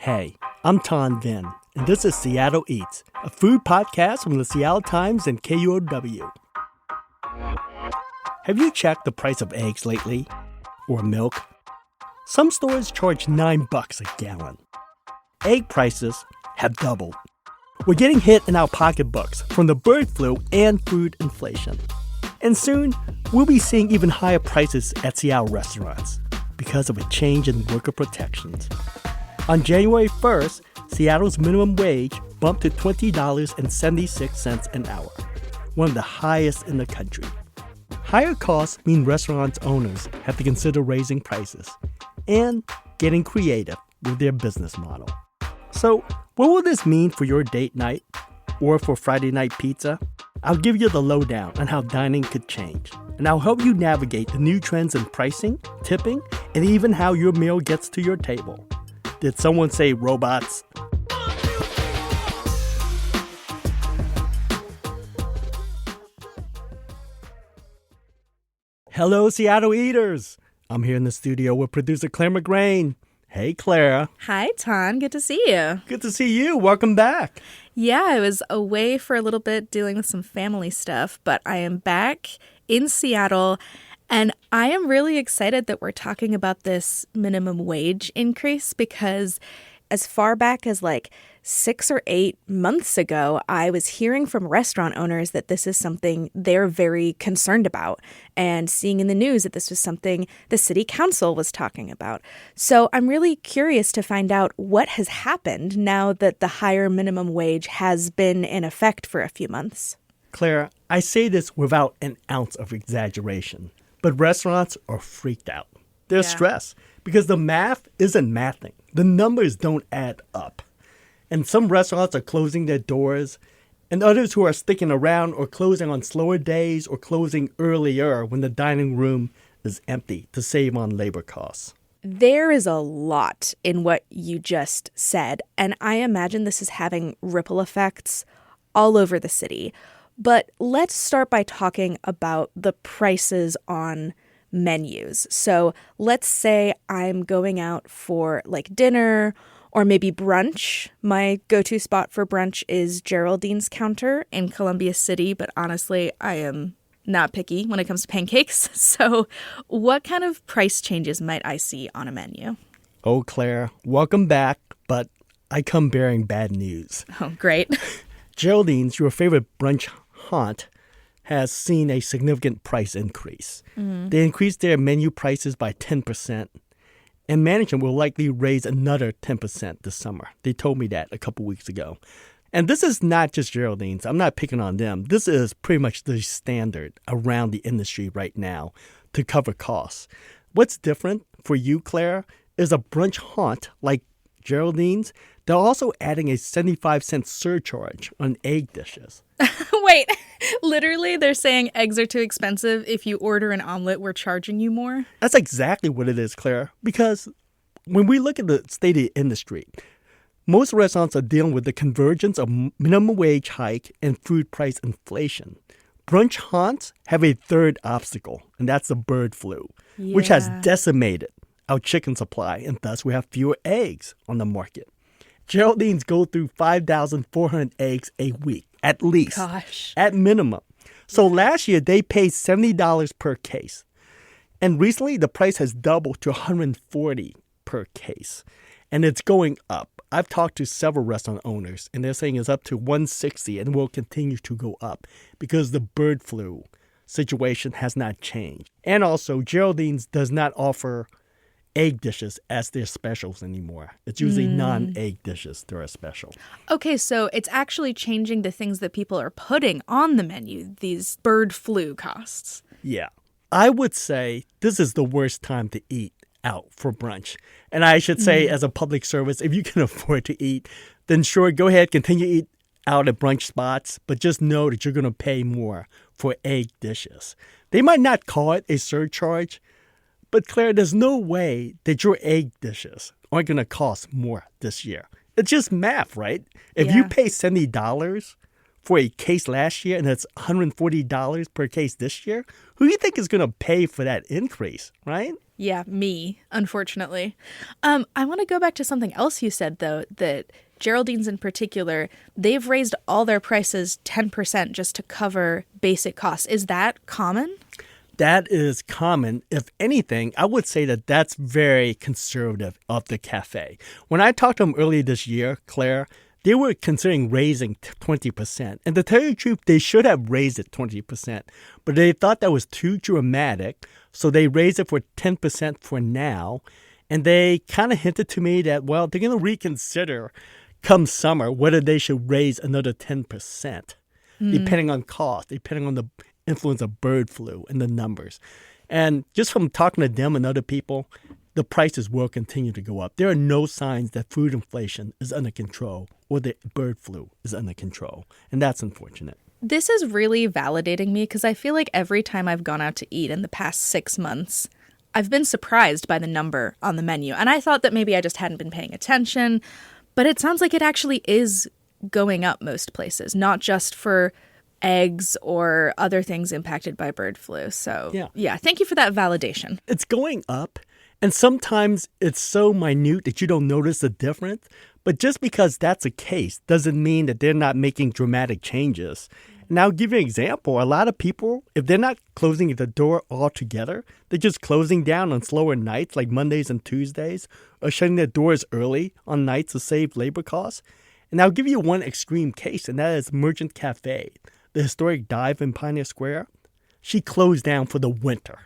Hey, I'm Ton Vin, and this is Seattle Eats, a food podcast from the Seattle Times and KUOW. Have you checked the price of eggs lately? Or milk? Some stores charge $9 a gallon. Egg prices have doubled. We're getting hit in our pocketbooks from the bird flu and food inflation. And soon, we'll be seeing even higher prices at Seattle restaurants because of a change in worker protections. On January 1st, Seattle's minimum wage bumped to $20.76 an hour, one of the highest in the country. Higher costs mean restaurant owners have to consider raising prices and getting creative with their business model. So, what will this mean for your date night or for Friday night pizza? I'll give you the lowdown on how dining could change, and I'll help you navigate the new trends in pricing, tipping, and even how your meal gets to your table. Did someone say robots? Hello, Seattle Eaters! I'm here in the studio with producer Claire McGrain. Hey, Claire. Hi, Ton. Good to see you. Good to see you. Welcome back. Yeah, I was away for a little bit dealing with some family stuff, but I am back in Seattle, and I am really excited that we're talking about this minimum wage increase because as far back as 6 or 8 months ago, I was hearing from restaurant owners that this is something they're very concerned about and seeing in the news that this was something the city council was talking about. So I'm really curious to find out what has happened now that the higher minimum wage has been in effect for a few months. Claire, I say this without an ounce of exaggeration, but restaurants are freaked out. They're stressed because the math isn't mathing. The numbers don't add up. And some restaurants are closing their doors, and others who are sticking around are closing on slower days or closing earlier when the dining room is empty to save on labor costs. There is a lot in what you just said, and I imagine this is having ripple effects all over the city. But let's start by talking about the prices on menus. So let's say I'm going out for dinner or maybe brunch. My go-to spot for brunch is Geraldine's counter in Columbia City, but honestly, I am not picky when it comes to pancakes. So what kind of price changes might I see on a menu? Oh, Claire, welcome back, but I come bearing bad news. Oh, great. Geraldine's, your favorite brunch haunt, has seen a significant price increase. They increased their menu prices by 10%, and management will likely raise another 10% this summer. They told me that a couple weeks ago. And this is not just Geraldine's. I'm not picking on them. This is pretty much the standard around the industry right now to cover costs. What's different for you, Claire, is a brunch haunt like Geraldine's. They're also adding a 75-cent surcharge on egg dishes. Wait, literally they're saying eggs are too expensive. If you order an omelet, we're charging you more? That's exactly what it is, Claire. Because when we look at the state of the industry, most restaurants are dealing with the convergence of minimum wage hike and food price inflation. Brunch haunts have a third obstacle, and that's the bird flu, which has decimated our chicken supply, and thus we have fewer eggs on the market. Geraldine's go through 5,400 eggs a week, at least. Gosh. At minimum. So last year, they paid $70 per case. And recently, the price has doubled to $140 per case. And it's going up. I've talked to several restaurant owners, and they're saying it's up to $160 and will continue to go up because the bird flu situation has not changed. And also, Geraldine's does not offer egg dishes as their specials anymore. It's usually non-egg dishes that are special. Okay, so it's actually changing the things that people are putting on the menu, these bird flu costs. Yeah. I would say this is the worst time to eat out for brunch. And I should say, as a public service, if you can afford to eat, then sure, go ahead, continue to eat out at brunch spots, but just know that you're going to pay more for egg dishes. They might not call it a surcharge, but Claire, there's no way that your egg dishes aren't going to cost more this year. It's just math, right? If you pay $70 for a case last year and it's $140 per case this year, who do you think is going to pay for that increase, right? Yeah, me, unfortunately. I want to go back to something else you said, though, that Geraldine's in particular, they've raised all their prices 10% just to cover basic costs. Is that common? That is common. If anything, I would say that that's very conservative of the cafe. When I talked to them earlier this year, Claire, they were considering raising 20%. And to tell you the truth, they should have raised it 20%. But they thought that was too dramatic, so they raised it for 10% for now. And they kind of hinted to me that, well, they're going to reconsider come summer whether they should raise another 10%, depending on cost, depending on the influence of bird flu and the numbers. And just from talking to them and other people, the prices will continue to go up. There are no signs that food inflation is under control or that bird flu is under control. And that's unfortunate. This is really validating me because I feel like every time I've gone out to eat in the past 6 months, I've been surprised by the number on the menu. And I thought that maybe I just hadn't been paying attention. But it sounds like it actually is going up most places, not just for eggs or other things impacted by bird flu. So, yeah, thank you for that validation. It's going up, and sometimes it's so minute that you don't notice the difference. But just because that's the case doesn't mean that they're not making dramatic changes. And I'll give you an example. A lot of people, if they're not closing the door altogether, they're just closing down on slower nights like Mondays and Tuesdays, or shutting their doors early on nights to save labor costs. And I'll give you one extreme case, and that is Merchant Cafe, the historic dive in Pioneer Square. She closed down for the winter.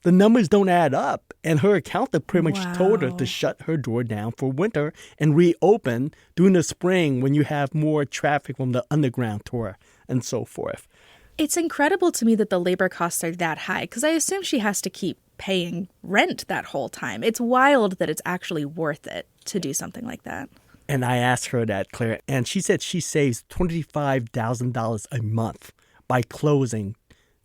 The numbers don't add up, and her accountant pretty much told her to shut her door down for winter and reopen during the spring when you have more traffic from the underground tour and so forth. It's incredible to me that the labor costs are that high because I assume she has to keep paying rent that whole time. It's wild that it's actually worth it to do something like that. And I asked her that, Claire, and she said she saves $25,000 a month by closing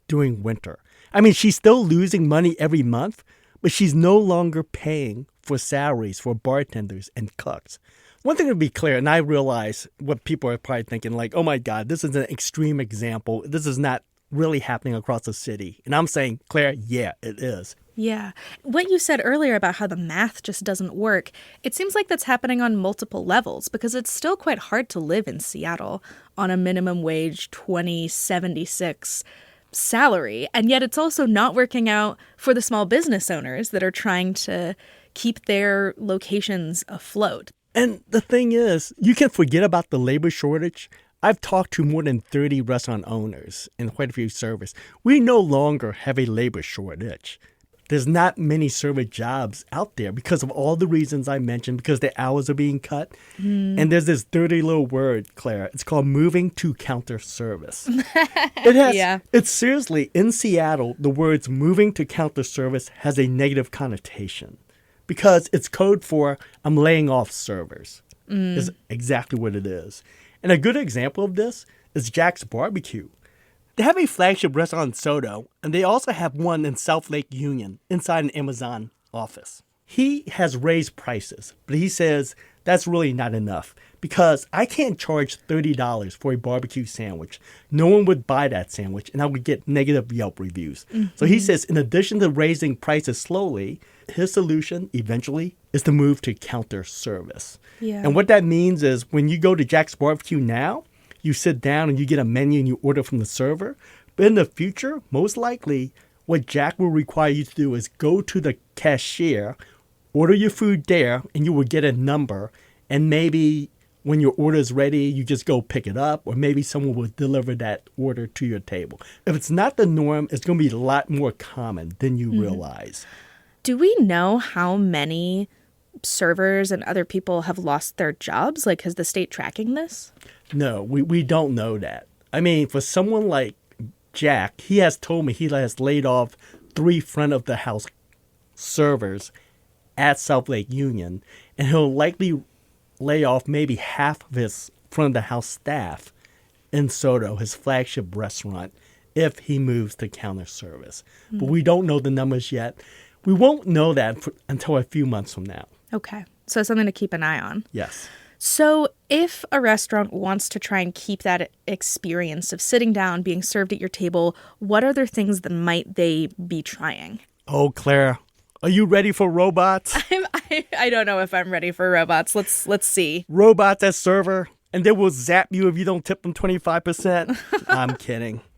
during winter. I mean, she's still losing money every month, but she's no longer paying for salaries for bartenders and cooks. One thing to be clear, and I realize what people are probably thinking, like, oh my God, this is an extreme example. This is not really happening across the city. And I'm saying, Claire, yeah, it is. Yeah. What you said earlier about how the math just doesn't work, it seems like that's happening on multiple levels because it's still quite hard to live in Seattle on a minimum wage $20.76 salary. And yet it's also not working out for the small business owners that are trying to keep their locations afloat. And the thing is, you can forget about the labor shortage. I've talked to more than 30 restaurant owners and quite a few servers. We no longer have a labor shortage. There's not many server jobs out there because of all the reasons I mentioned, because the hours are being cut. And there's this dirty little word, Claire. It's called moving to counter service. It's seriously, in Seattle, the words moving to counter service has a negative connotation because it's code for I'm laying off servers is exactly what it is. And a good example of this is Jack's Barbecue. They have a flagship restaurant in SoDo, and they also have one in South Lake Union inside an Amazon office. He has raised prices, but he says that's really not enough because I can't charge $30 for a barbecue sandwich. No one would buy that sandwich, and I would get negative Yelp reviews. So he says in addition to raising prices slowly, his solution eventually is to move to counter service. And what that means is when you go to Jack's Barbecue now, you sit down and you get a menu and you order from the server. But in the future, most likely, what Jack will require you to do is go to the cashier, order your food there, and you will get a number. And maybe when your order is ready, you just go pick it up, or maybe someone will deliver that order to your table. If it's not the norm, it's going to be a lot more common than you realize. Do we know how many servers and other people have lost their jobs? Like, is the state tracking this? No, we don't know that. I mean, for someone like Jack, he has told me he has laid off 3 front-of-the-house servers at South Lake Union, and he'll likely lay off maybe half of his front-of-the-house staff in SoDo, his flagship restaurant, if he moves to counter service. But we don't know the numbers yet. We won't know that until a few months from now. Okay, so something to keep an eye on. Yes. So if a restaurant wants to try and keep that experience of sitting down, being served at your table, what other things that might they be trying? Oh, Claire, are you ready for robots? I don't know if I'm ready for robots. Let's see. Robots as server, and they will zap you if you don't tip them 25%.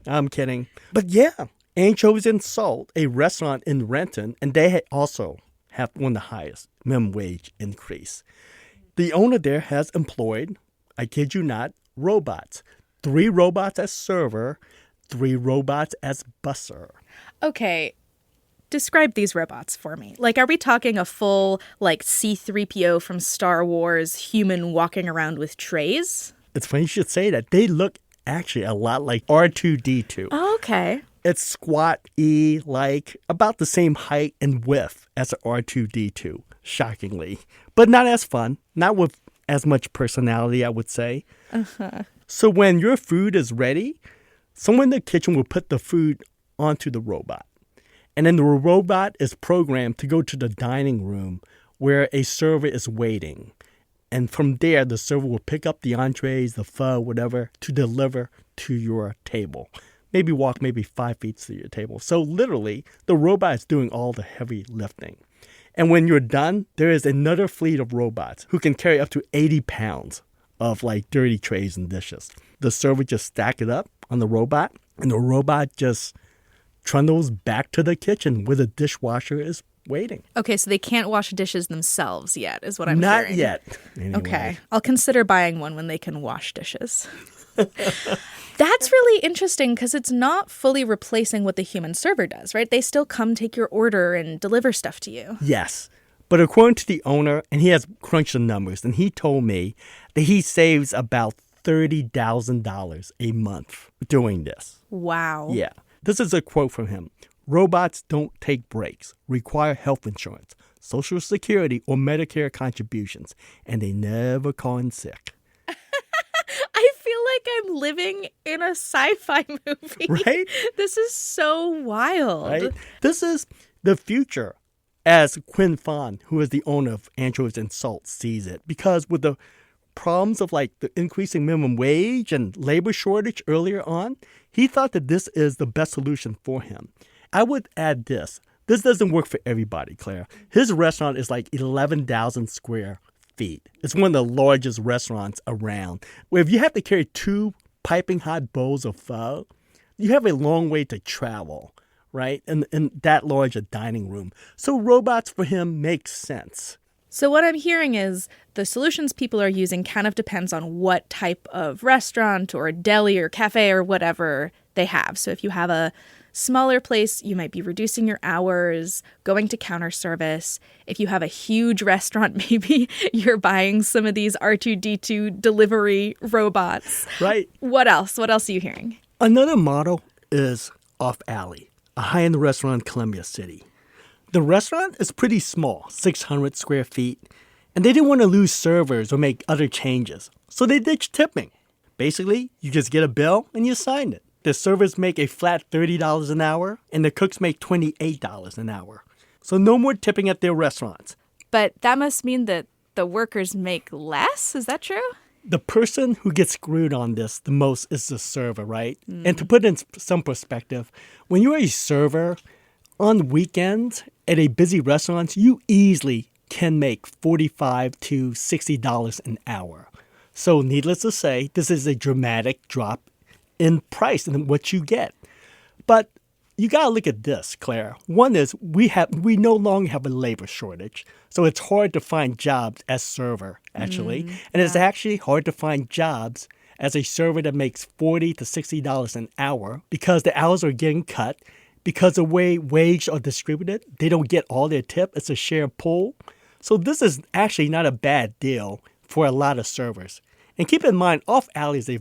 I'm kidding. But yeah, Anchovies and Salt, a restaurant in Renton, and they also have one of the highest minimum wage increase. The owner there has employed, I kid you not, robots. 3 robots as server, 3 robots as busser. Okay, describe these robots for me. Like, are we talking a full, like, C-3PO from Star Wars human walking around with trays? It's funny you should say that. They look actually a lot like R2-D2. Oh, okay. It's squat-y, like about the same height and width as an R2-D2, shockingly. But not as fun, not with as much personality, I would say. Uh-huh. So when your food is ready, someone in the kitchen will put the food onto the robot. And then the robot is programmed to go to the dining room where a server is waiting. And from there, the server will pick up the entrees, the pho, whatever, to deliver to your table. Maybe walk 5 feet to your table. So literally, the robot is doing all the heavy lifting. And when you're done, there is another fleet of robots who can carry up to 80 pounds of like dirty trays and dishes. The server just stack it up on the robot, and the robot just trundles back to the kitchen where the dishwasher is waiting. Okay, so they can't wash dishes themselves yet, is what I'm hearing. Not yet. Anyway. Okay, I'll consider buying one when they can wash dishes. That's really interesting because it's not fully replacing what the human server does, right? They still come take your order and deliver stuff to you. Yes. But according to the owner, and he has crunched the numbers, and he told me that he saves about $30,000 a month doing this. Wow. Yeah. This is a quote from him. Robots don't take breaks, require health insurance, Social Security, or Medicare contributions, and they never call in sick. I feel like I'm living in a sci-fi movie. Right? This is so wild. Right? This is the future as Quinn Fawn, who is the owner of Anchovies and Salt, sees it. Because with the problems of like the increasing minimum wage and labor shortage earlier on, he thought that this is the best solution for him. I would add this. This doesn't work for everybody, Claire. His restaurant is like 11,000 square feet. It's one of the largest restaurants around. Where if you have to carry 2 piping hot bowls of pho, you have a long way to travel, right? And that large a dining room. So robots for him make sense. So what I'm hearing is the solutions people are using kind of depends on what type of restaurant or deli or cafe or whatever they have. So if you have a smaller place, you might be reducing your hours, going to counter service. If you have a huge restaurant, maybe you're buying some of these R2-D2 delivery robots. Right. What else? What else are you hearing? Another model is Off Alley, a high-end restaurant in Columbia City. The restaurant is pretty small, 600 square feet, and they didn't want to lose servers or make other changes, so they ditched tipping. Basically, you just get a bill and you sign it. The servers make a flat $30 an hour, and the cooks make $28 an hour. So no more tipping at their restaurants. But that must mean that the workers make less? Is that true? The person who gets screwed on this the most is the server, right? And to put in some perspective, when you're a server on weekends at a busy restaurant, you easily can make $45 to $60 an hour. So needless to say, this is a dramatic drop in price and what you get. But you got to look at this, Claire. One is we no longer have a labor shortage. So it's hard to find jobs as server, actually. And it's actually hard to find jobs as a server that makes $40 to $60 an hour because the hours are getting cut. Because the way wages are distributed, they don't get all their tip. It's a shared pool. So this is actually not a bad deal for a lot of servers. And keep in mind, Off Alley is a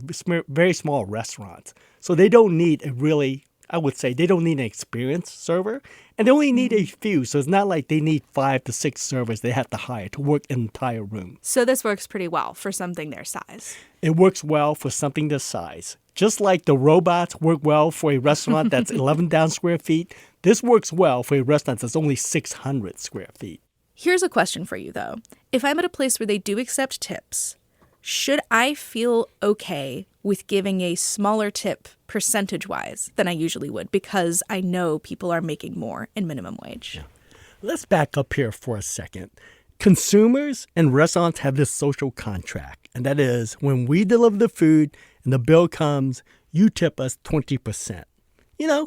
very small restaurant. So they don't need they don't need an experienced server. And they only need a few. So it's not like they need 5 to 6 servers they have to hire to work an entire room. So this works pretty well for something their size. It works well for something this size. Just like the robots work well for a restaurant that's 11,000 square feet, this works well for a restaurant that's only 600 square feet. Here's a question for you, though. If I'm at a place where they do accept tips, should I feel okay with giving a smaller tip percentage-wise than I usually would because I know people are making more in minimum wage? Yeah. Let's back up here for a second. Consumers and restaurants have this social contract, and that is when we deliver the food and the bill comes, you tip us 20%.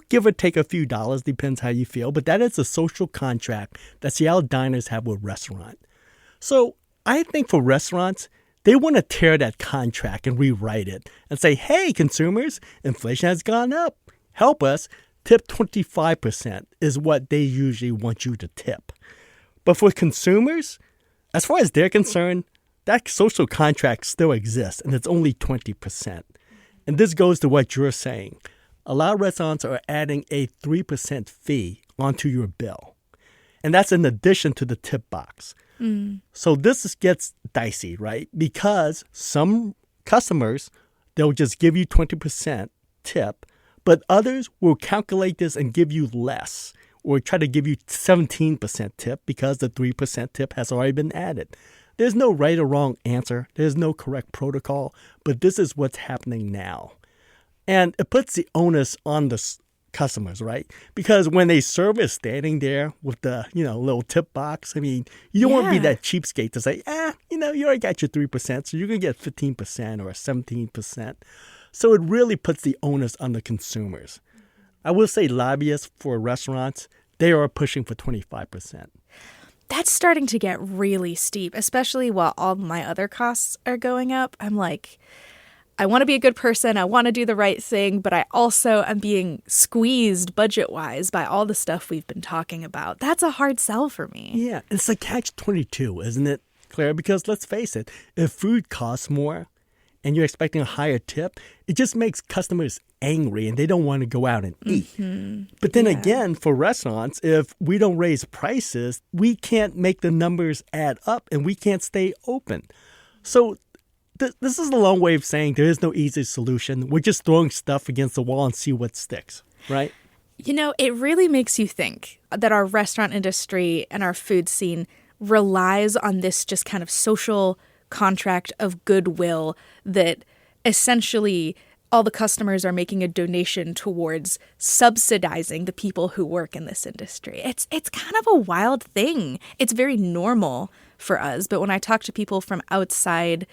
Give or take a few dollars, depends how you feel, but that is a social contract that Seattle diners have with restaurants. So I think for restaurants, they want to tear that contract and rewrite it and say, hey, consumers, inflation has gone up. Help us. Tip 25% is what they usually want you to tip. But for consumers, as far as they're concerned, that social contract still exists, and it's only 20%. And this goes to what you're saying. A lot of restaurants are adding a 3% fee onto your bill. And that's in addition to the tip box. So this gets dicey, right? Because some customers, they'll just give you 20% tip, but others will calculate this and give you less or try to give you 17% tip because the 3% tip has already been added. There's no right or wrong answer. There's no correct protocol, but this is what's happening now. And it puts the onus on the customers, right? Because when a server is standing there with the, little tip box, you don't want to be that cheapskate to say, you already got your 3%, so you're going to get 15% or 17%. So it really puts the onus on the consumers. I will say lobbyists for restaurants, they are pushing for 25%. That's starting to get really steep, especially while all my other costs are going up. I'm like, I want to be a good person. I want to do the right thing, but I also am being squeezed budget-wise by all the stuff we've been talking about. That's a hard sell for me. Yeah, it's a catch-22, isn't it, Claire? Because let's face it, if food costs more and you're expecting a higher tip, it just makes customers angry and they don't want to go out and eat. But then again, for restaurants, if we don't raise prices, we can't make the numbers add up and we can't stay open. So this is a long way of saying there is no easy solution. We're just throwing stuff against the wall and see what sticks, right? It really makes you think that our restaurant industry and our food scene relies on this just kind of social contract of goodwill that essentially all the customers are making a donation towards subsidizing the people who work in this industry. It's kind of a wild thing. It's very normal for us, but when I talk to people from outside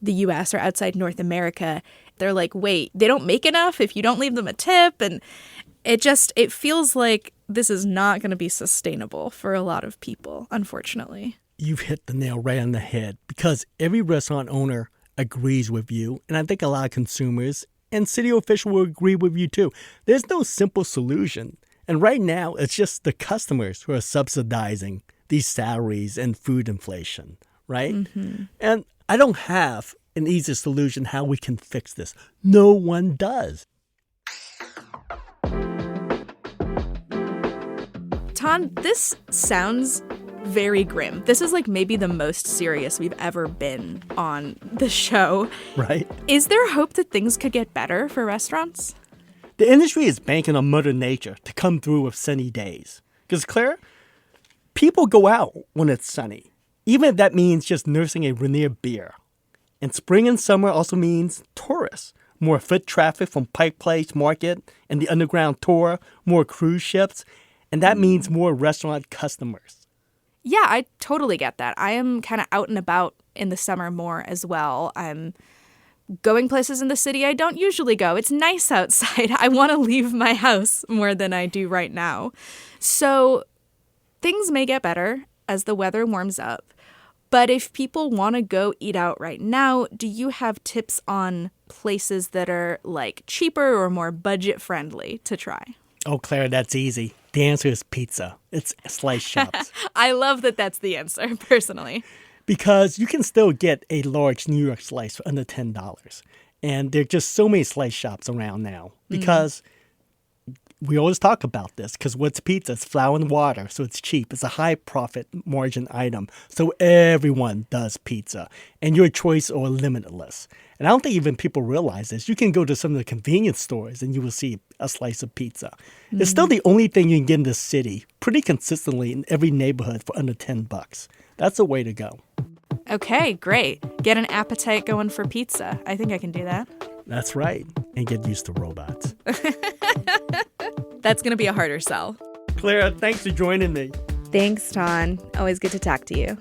the U.S. or outside North America, they're like, wait, they don't make enough if you don't leave them a tip? And it feels like this is not going to be sustainable for a lot of people, unfortunately. You've hit the nail right on the head because every restaurant owner agrees with you, and I think a lot of consumers and city officials will agree with you too. There's no simple solution. And right now, it's just the customers who are subsidizing these salaries and food inflation, right? And I don't have an easy solution how we can fix this. No one does. Ton, this sounds very grim. This is like maybe the most serious we've ever been on the show. Right. Is there hope that things could get better for restaurants? The industry is banking on Mother Nature to come through with sunny days. Because, Claire, people go out when it's sunny, even if that means just nursing a Rainier beer. And spring and summer also means tourists. More foot traffic from Pike Place Market and the Underground Tour, more cruise ships, and that means more restaurant customers. Yeah, I totally get that. I am kind of out and about in the summer more as well. I'm going places in the city I don't usually go. It's nice outside. I want to leave my house more than I do right now. So things may get better as the weather warms up. But if people want to go eat out right now, do you have tips on places that are like cheaper or more budget friendly to try? Oh, Claire, that's easy. The answer is pizza. It's slice shops. I love that that's the answer, personally. Because you can still get a large New York slice for under $10. And there are just so many slice shops around now. Because we always talk about this. Because what's pizza? It's flour and water, so it's cheap. It's a high profit margin item. So everyone does pizza. And your choice are limitless. And I don't think even people realize this. You can go to some of the convenience stores and you will see a slice of pizza. It's still the only thing you can get in the city pretty consistently in every neighborhood for under $10. That's the way to go. Okay, great. Get an appetite going for pizza. I think I can do that. That's right. And get used to robots. That's going to be a harder sell. Clara, thanks for joining me. Thanks, Ton. Always good to talk to you.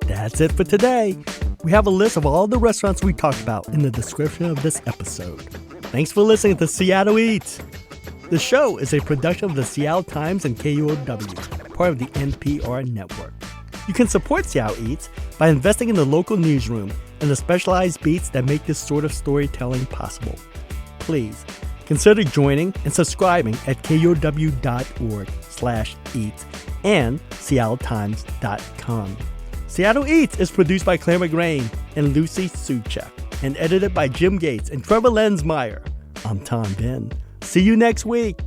That's it for today. We have a list of all the restaurants we talked about in the description of this episode. Thanks for listening to Seattle Eats. The show is a production of the Seattle Times and KUOW, part of the NPR network. You can support Seattle Eats by investing in the local newsroom and the specialized beats that make this sort of storytelling possible. Please consider joining and subscribing at kuow.org/eats and seattletimes.com. Seattle Eats is produced by Claire McGrain and Lucy Suchek and edited by Jim Gates and Trevor Lensmeyer. I'm Tom Ben. See you next week.